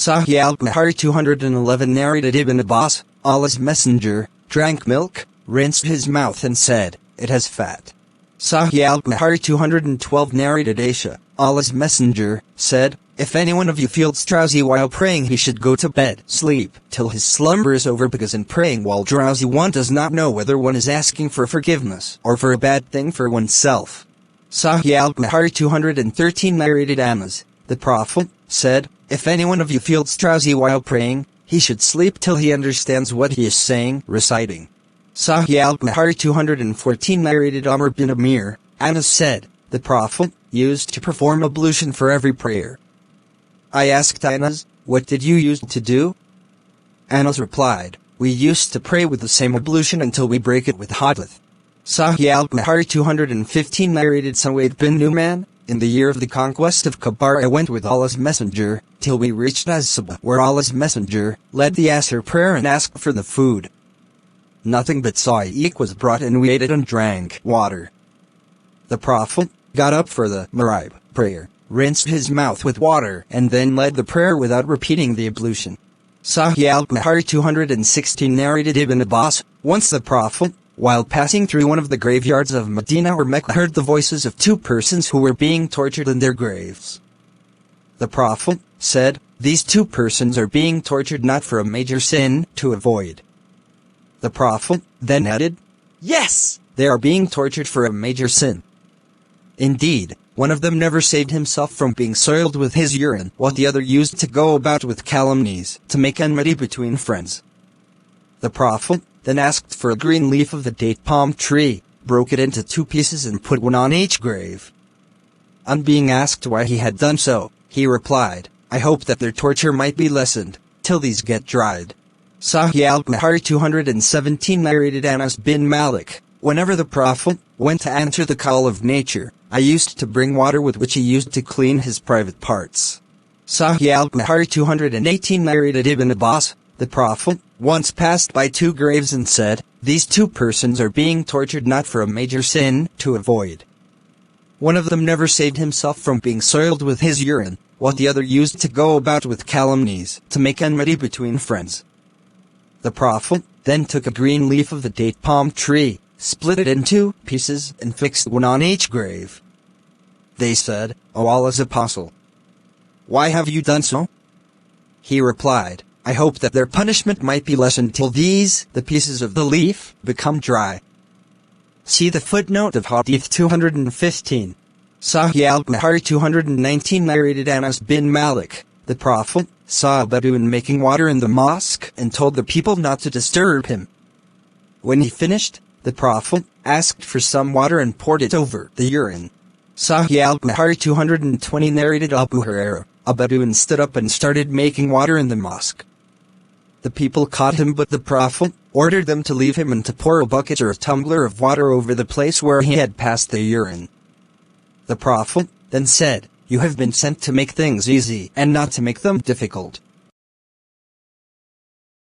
Sahieh Eal-Bukhari 211 narrated Ibn Abbas, Allah's Messenger, drank milk, rinsed his mouth and said, "It has fat." Sahieh Eal-Bukhari 212 narrated Aisha, Allah's Messenger, said, "If any one of you feels drowsy while praying, he should go to bed, sleep, till his slumber is over, because in praying while drowsy one does not know whether one is asking for forgiveness or for a bad thing for oneself." Sahieh Eal-Bukhari 213 narrated Anas, the Prophet, said, "If any one of you feels drowsy while praying, he should sleep till he understands what he is saying, reciting." Sahieh Eal-Bukhari 214 narrated Amr bin Amir, Anas said, "The Prophet used to perform ablution for every prayer." I asked Anas, "What did you use to do?" Anas replied, "We used to pray with the same ablution until we break it with hadith." Sahieh Eal-Bukhari 215 narrated Suwaid bin Numan, "In the year of the conquest of Khabar I went with Allah's Messenger, till we reached Az-Sabah, where Allah's Messenger led the Asr prayer and asked for the food. Nothing but sa'iq was brought and we ate it and drank water. The Prophet got up for the Maghrib prayer, rinsed his mouth with water and then led the prayer without repeating the ablution." Sahieh Eal-Bukhari 216 narrated Ibn Abbas, "Once the Prophet, while passing through one of the graveyards of Medina or Mecca, heard the voices of two persons who were being tortured in their graves. The Prophet said, 'These two persons are being tortured not for a major sin to avoid.' The Prophet then added, 'Yes, they are being tortured for a major sin. Indeed, one of them never saved himself from being soiled with his urine, while the other used to go about with calumnies to make enmity between friends.' The Prophet then asked for a green leaf of the date palm tree, broke it into two pieces and put one on each grave. On being asked why he had done so, he replied, 'I hope that their torture might be lessened, till these get dried.' Sahieh Eal-Bukhari 217 narrated Anas bin Malik, "Whenever the Prophet went to answer the call of nature, I used to bring water with which he used to clean his private parts." Sahieh Eal-Bukhari 218 narrated Ibn Abbas, "The Prophet once passed by two graves and said, 'These two persons are being tortured not for a major sin to avoid. One of them never saved himself from being soiled with his urine, while the other used to go about with calumnies to make enmity between friends.' The Prophet then took a green leaf of the date palm tree, split it in two pieces and fixed one on each grave. They said, 'O Allah's Apostle, why have you done so?' He replied, 'I hope that their punishment might be lessened till these, the pieces of the leaf, become dry.'" See the footnote of Hadith 215. Sahieh Eal-Bukhari 219 narrated Anas bin Malik, "The Prophet saw a Bedouin making water in the mosque and told the people not to disturb him. When he finished, the Prophet asked for some water and poured it over the urine." Sahieh Eal-Bukhari 220 narrated Abu Hurairah, "A Bedouin stood up and started making water in the mosque. The people caught him, but the Prophet ordered them to leave him and to pour a bucket or a tumbler of water over the place where he had passed the urine. The Prophet then said, 'You have been sent to make things easy and not to make them difficult.'